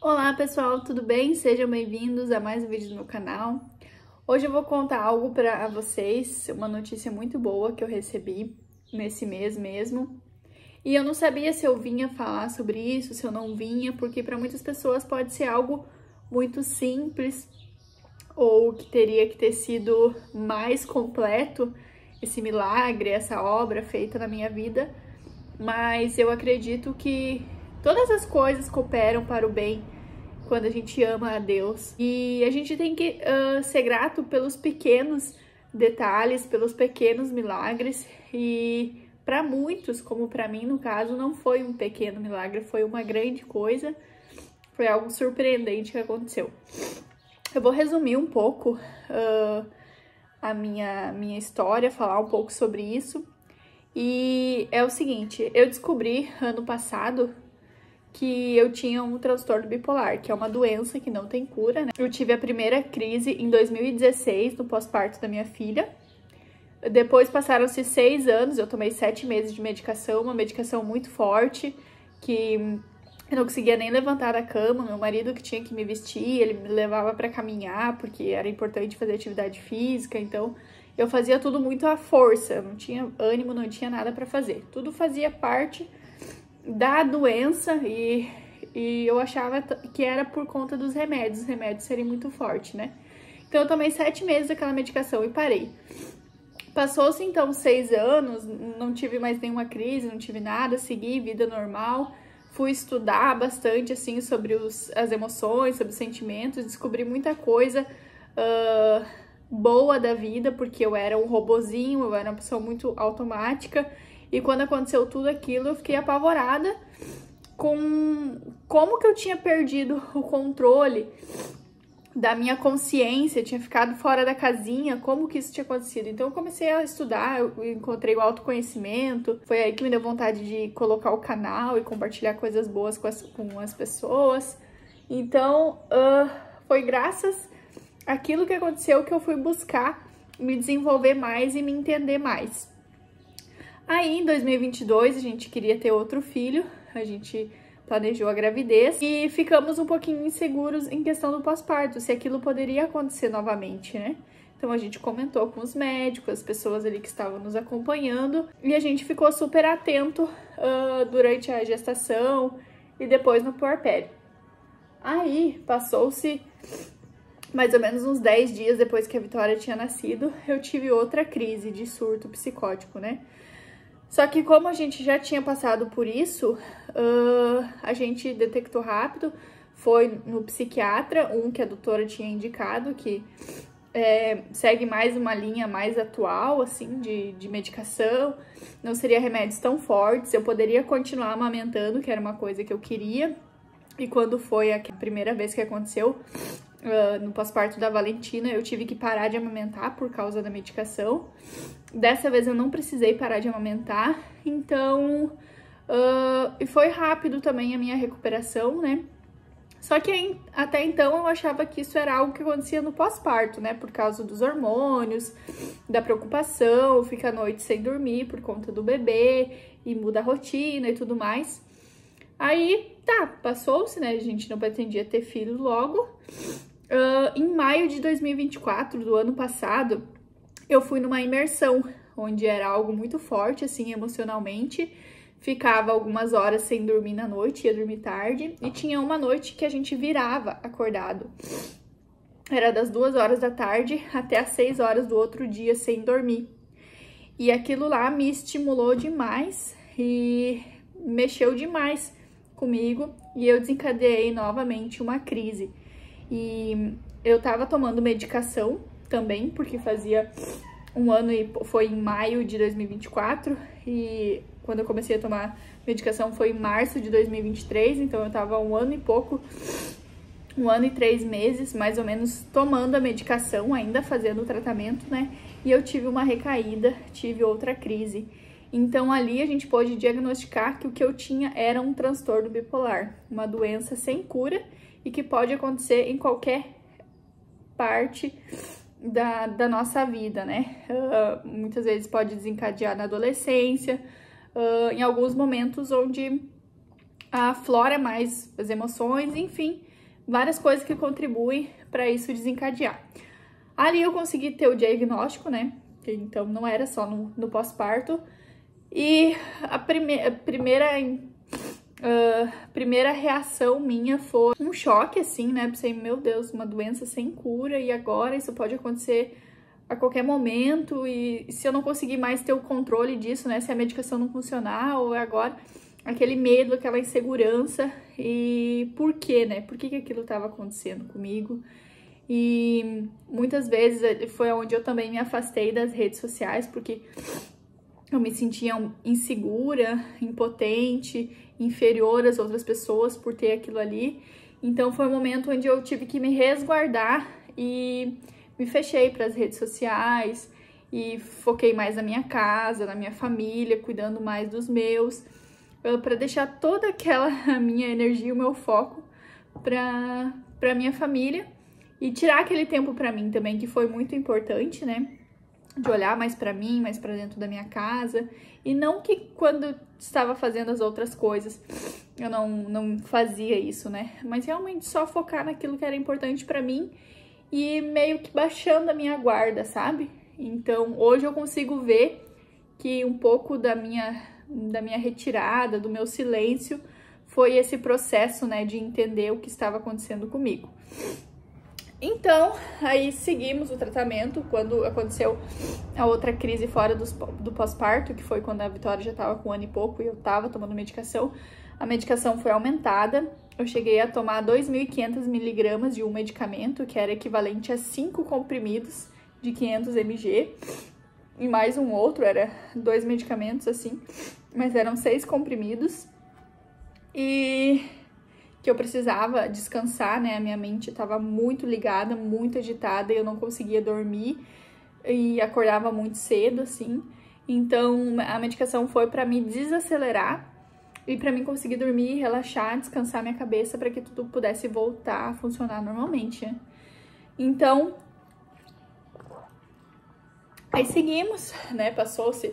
Olá pessoal, tudo bem? Sejam bem-vindos a mais um vídeo do meu canal. Hoje eu vou contar algo para vocês, uma notícia muito boa que eu recebi nesse mês mesmo. E eu não sabia se eu vinha falar sobre isso, se eu não vinha, porque para muitas pessoas pode ser algo muito simples ou que teria que ter sido mais completo esse milagre, essa obra feita na minha vida. Mas eu acredito que todas as coisas cooperam para o bem quando a gente ama a Deus. E a gente tem que ser grato pelos pequenos detalhes, pelos pequenos milagres. E para muitos, como para mim no caso, não foi um pequeno milagre, foi uma grande coisa. Foi algo surpreendente que aconteceu. Eu vou resumir um pouco a minha história, falar um pouco sobre isso. E é o seguinte, eu descobri ano passado que eu tinha um transtorno bipolar, que é uma doença que não tem cura, né? Eu tive a primeira crise em 2016, no pós-parto da minha filha. Depois passaram-se 6 anos, eu tomei 7 meses de medicação, uma medicação muito forte, que eu não conseguia nem levantar da cama. Meu marido que tinha que me vestir, ele me levava para caminhar, porque era importante fazer atividade física, então eu fazia tudo muito à força, eu não tinha ânimo, não tinha nada para fazer. Tudo fazia parte da doença e eu achava que era por conta dos remédios, os remédios serem muito fortes, né? Então eu tomei 7 meses daquela medicação e parei. Passou-se então 6 anos, não tive mais nenhuma crise, não tive nada, segui vida normal, fui estudar bastante assim sobre as emoções, sobre os sentimentos, descobri muita coisa boa da vida, porque eu era um robozinho, eu era uma pessoa muito automática. E quando aconteceu tudo aquilo, eu fiquei apavorada com como que eu tinha perdido o controle da minha consciência, tinha ficado fora da casinha, como que isso tinha acontecido. Então eu comecei a estudar, eu encontrei o autoconhecimento, foi aí que me deu vontade de colocar o canal e compartilhar coisas boas com as pessoas. Então foi graças àquilo que aconteceu que eu fui buscar me desenvolver mais e me entender mais. Aí, em 2022, a gente queria ter outro filho, a gente planejou a gravidez e ficamos um pouquinho inseguros em questão do pós-parto, se aquilo poderia acontecer novamente, né? Então a gente comentou com os médicos, as pessoas ali que estavam nos acompanhando, e a gente ficou super atento durante a gestação e depois no puerpério. Aí, passou-se mais ou menos uns 10 dias depois que a Vitória tinha nascido, eu tive outra crise de surto psicótico, né? Só que como a gente já tinha passado por isso, a gente detectou rápido, foi no psiquiatra, que a doutora tinha indicado, que segue mais uma linha mais atual, assim, de medicação, não seria remédios tão fortes, eu poderia continuar amamentando, que era uma coisa que eu queria, e quando foi a primeira vez que aconteceu, no pós-parto da Valentina, eu tive que parar de amamentar por causa da medicação. Dessa vez eu não precisei parar de amamentar, então... e foi rápido também a minha recuperação, né? Só que até então eu achava que isso era algo que acontecia no pós-parto, né? Por causa dos hormônios, da preocupação, fica a noite sem dormir por conta do bebê, e muda a rotina e tudo mais. Aí, tá, passou-se, né? A gente não pretendia ter filho logo. Em maio de 2024, do ano passado, eu fui numa imersão, onde era algo muito forte, assim, emocionalmente. Ficava algumas horas sem dormir na noite, ia dormir tarde. E tinha uma noite que a gente virava acordado. Era das 2 horas da tarde até as 6 horas do outro dia sem dormir. E aquilo lá me estimulou demais e mexeu demais comigo. E eu desencadeei novamente uma crise. E eu tava tomando medicação também, porque fazia um ano e foi em maio de 2024, e quando eu comecei a tomar medicação foi em março de 2023, então eu tava um ano e pouco, 1 ano e 3 meses, mais ou menos, tomando a medicação, ainda fazendo o tratamento, né? E eu tive uma recaída, tive outra crise. Então ali a gente pôde diagnosticar que o que eu tinha era um transtorno bipolar, uma doença sem cura e que pode acontecer em qualquer parte da nossa vida, né? Muitas vezes pode desencadear na adolescência, em alguns momentos onde aflora mais as emoções, enfim, várias coisas que contribuem para isso desencadear. Ali eu consegui ter o diagnóstico, né? Então não era só no pós-parto. E a primeira reação minha foi um choque, assim, né? Pensei, meu Deus, uma doença sem cura, e agora isso pode acontecer a qualquer momento, e se eu não conseguir mais ter o controle disso, né? Se a medicação não funcionar, ou agora aquele medo, aquela insegurança, e por quê, né? Por que aquilo estava acontecendo comigo? E muitas vezes foi onde eu também me afastei das redes sociais, porque eu me sentia insegura, impotente, inferior às outras pessoas por ter aquilo ali. Então foi um momento onde eu tive que me resguardar e me fechei para as redes sociais e foquei mais na minha casa, na minha família, cuidando mais dos meus, para deixar toda aquela minha energia, o meu foco para minha família e tirar aquele tempo para mim também, que foi muito importante, né? De olhar mais para mim, mais para dentro da minha casa, e não que quando estava fazendo as outras coisas eu não fazia isso, né? Mas realmente só focar naquilo que era importante para mim e meio que baixando a minha guarda, sabe? Então hoje eu consigo ver que um pouco da minha retirada, do meu silêncio, foi esse processo, né, de entender o que estava acontecendo comigo. Então, aí seguimos o tratamento. Quando aconteceu a outra crise fora do pós-parto, que foi quando a Vitória já estava com 1 ano e pouco e eu estava tomando medicação, a medicação foi aumentada. Eu cheguei a tomar 2.500 miligramas de um medicamento, que era equivalente a 5 comprimidos de 500 mg, e mais um outro, era 2 medicamentos assim, mas eram 6 comprimidos. E que eu precisava descansar, né? A minha mente estava muito ligada, muito agitada, e eu não conseguia dormir e acordava muito cedo, assim. Então, a medicação foi para me desacelerar e para mim conseguir dormir, relaxar, descansar minha cabeça para que tudo pudesse voltar a funcionar normalmente, né? Então, aí seguimos, né? Passou-se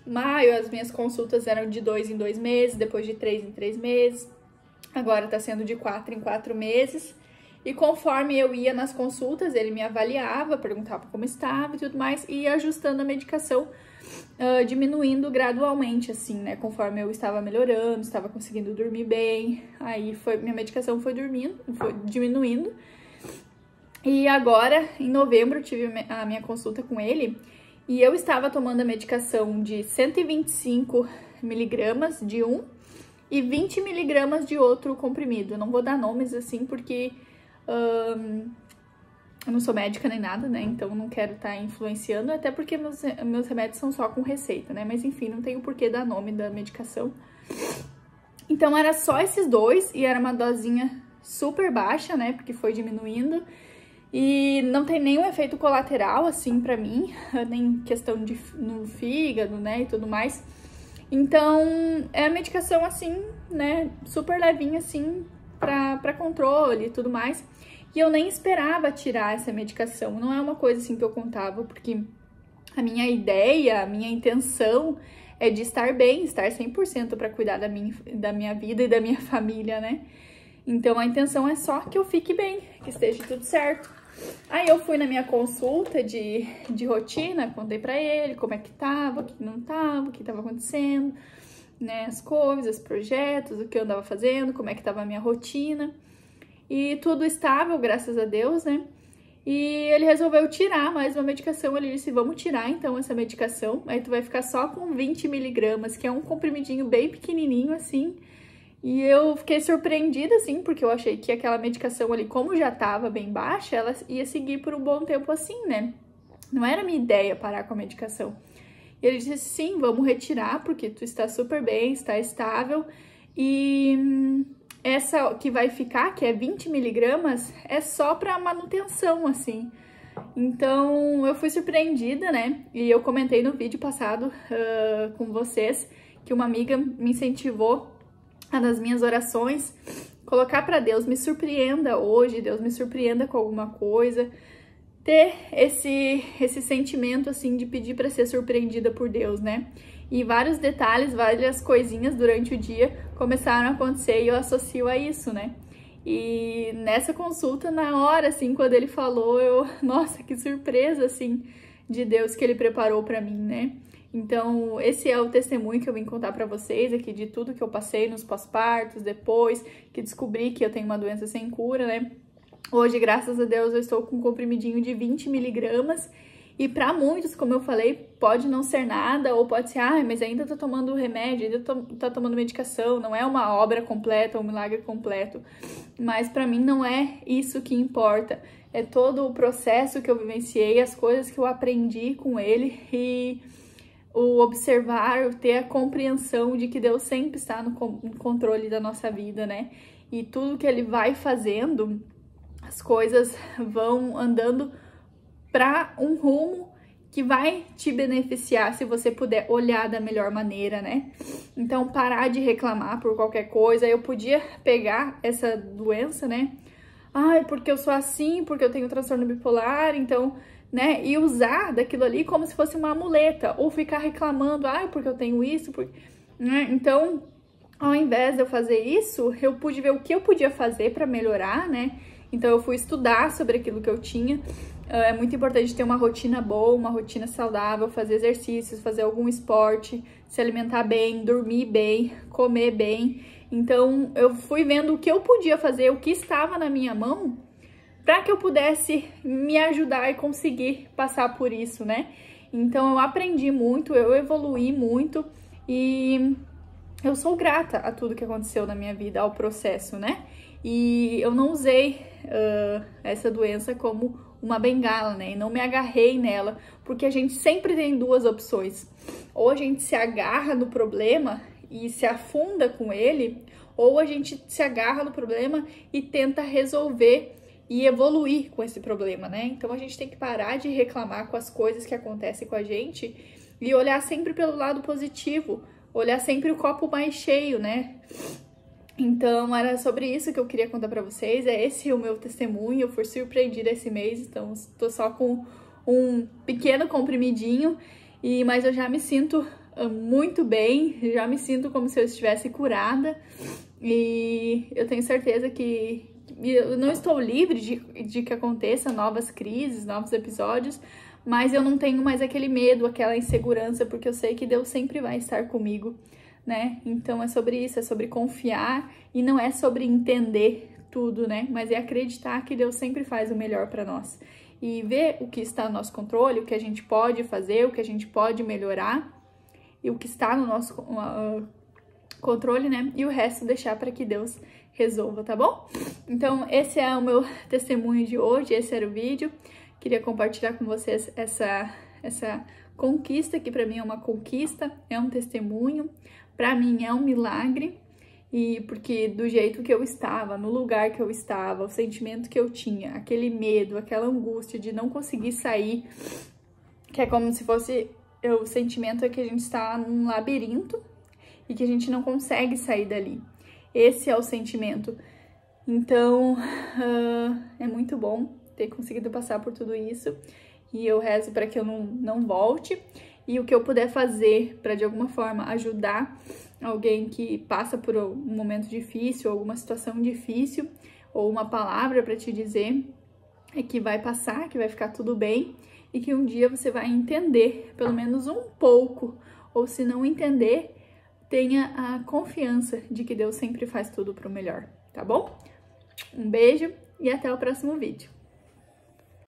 maio, as minhas consultas eram de 2 em 2 meses, depois de 3 em 3 meses. Agora tá sendo de 4 em 4 meses. E conforme eu ia nas consultas, ele me avaliava, perguntava como estava e tudo mais, e ia ajustando a medicação, diminuindo gradualmente, assim, né? Conforme eu estava melhorando, estava conseguindo dormir bem. Aí minha medicação foi diminuindo. E agora, em novembro, eu tive a minha consulta com ele, e eu estava tomando a medicação de 125 miligramas de um e 20 miligramas de outro comprimido. Eu não vou dar nomes assim porque eu não sou médica nem nada, né? Então não quero estar influenciando, até porque meus remédios são só com receita, né? Mas enfim, não tenho por que dar nome da medicação. Então era só esses dois e era uma dosinha super baixa, né? Porque foi diminuindo. E não tem nenhum efeito colateral, assim, pra mim, nem questão no fígado, né, e tudo mais. Então, é a medicação, assim, né, super levinha, assim, pra controle e tudo mais. E eu nem esperava tirar essa medicação, não é uma coisa, assim, que eu contava, porque a minha ideia, a minha intenção é de estar bem, estar 100% pra cuidar da minha vida e da minha família, né. Então, a intenção é só que eu fique bem, que esteja tudo certo. Aí eu fui na minha consulta de rotina, contei pra ele como é que tava, o que não tava, o que tava acontecendo, né, as coisas, projetos, o que eu andava fazendo, como é que tava a minha rotina. E tudo estável, graças a Deus, né? E ele resolveu tirar mais uma medicação, ele disse, vamos tirar então essa medicação, aí tu vai ficar só com 20 miligramas, que é um comprimidinho bem pequenininho assim. E eu fiquei surpreendida, assim, porque eu achei que aquela medicação ali, como já tava bem baixa, ela ia seguir por um bom tempo assim, né? Não era minha ideia parar com a medicação. E ele disse, sim, vamos retirar, porque tu está super bem, está estável. E essa que vai ficar, que é 20 miligramas, é só para manutenção, assim. Então, eu fui surpreendida, né? E eu comentei no vídeo passado com vocês que uma amiga me incentivou nas minhas orações, colocar para Deus, me surpreenda hoje, Deus me surpreenda com alguma coisa, ter esse sentimento assim de pedir para ser surpreendida por Deus, né? E vários detalhes, várias coisinhas durante o dia começaram a acontecer e eu associo a isso, né? E nessa consulta, na hora, assim, quando ele falou, nossa, que surpresa, assim, de Deus que ele preparou pra mim, né? Então, esse é o testemunho que eu vim contar pra vocês aqui de tudo que eu passei nos pós-partos, depois que descobri que eu tenho uma doença sem cura, né? Hoje, graças a Deus, eu estou com um comprimidinho de 20 miligramas. E para muitos, como eu falei, pode não ser nada, ou pode ser, mas ainda tá tomando remédio, ainda tá tomando medicação, não é uma obra completa, um milagre completo. Mas para mim não é isso que importa. É todo o processo que eu vivenciei, as coisas que eu aprendi com ele e o observar, ter a compreensão de que Deus sempre está no controle da nossa vida, né? E tudo que ele vai fazendo, as coisas vão andando para um rumo que vai te beneficiar se você puder olhar da melhor maneira, né? Então, parar de reclamar por qualquer coisa. Eu podia pegar essa doença, né? Porque eu sou assim, porque eu tenho transtorno bipolar, então, né? E usar daquilo ali como se fosse uma muleta, ou ficar reclamando, porque eu tenho isso, né? Então, ao invés de eu fazer isso, eu pude ver o que eu podia fazer para melhorar, né? Então, eu fui estudar sobre aquilo que eu tinha. É muito importante ter uma rotina boa, uma rotina saudável, fazer exercícios, fazer algum esporte, se alimentar bem, dormir bem, comer bem. Então, eu fui vendo o que eu podia fazer, o que estava na minha mão, para que eu pudesse me ajudar e conseguir passar por isso, né? Então, eu aprendi muito, eu evoluí muito e eu sou grata a tudo que aconteceu na minha vida, ao processo, né? E eu não usei essa doença como uma bengala, né? E não me agarrei nela, porque a gente sempre tem duas opções. Ou a gente se agarra no problema e se afunda com ele, ou a gente se agarra no problema e tenta resolver e evoluir com esse problema, né? Então a gente tem que parar de reclamar com as coisas que acontecem com a gente e olhar sempre pelo lado positivo, olhar sempre o copo mais cheio, né? Então, era sobre isso que eu queria contar pra vocês. Esse é o meu testemunho. Eu fui surpreendida esse mês, então tô só com um pequeno comprimidinho, mas eu já me sinto muito bem, já me sinto como se eu estivesse curada. E eu tenho certeza que eu não estou livre de que aconteça novas crises, novos episódios, mas eu não tenho mais aquele medo, aquela insegurança, porque eu sei que Deus sempre vai estar comigo, né? Então é sobre isso, é sobre confiar e não é sobre entender tudo, né? Mas é acreditar que Deus sempre faz o melhor para nós e ver o que está no nosso controle, o que a gente pode fazer, o que a gente pode melhorar e o que está no nosso controle, né? E o resto deixar para que Deus resolva, tá bom? Então esse é o meu testemunho de hoje, esse era o vídeo. Queria compartilhar com vocês essa conquista, que para mim é uma conquista, é um testemunho. Para mim é um milagre, e porque do jeito que eu estava, no lugar que eu estava, o sentimento que eu tinha, aquele medo, aquela angústia de não conseguir sair, que é como se fosse, o sentimento é que a gente está num labirinto e que a gente não consegue sair dali. Esse é o sentimento. Então, é muito bom ter conseguido passar por tudo isso, e eu rezo para que eu não volte. E o que eu puder fazer para, de alguma forma, ajudar alguém que passa por um momento difícil, alguma situação difícil, ou uma palavra para te dizer, é que vai passar, que vai ficar tudo bem, e que um dia você vai entender, pelo menos um pouco, ou se não entender, tenha a confiança de que Deus sempre faz tudo para o melhor, tá bom? Um beijo e até o próximo vídeo.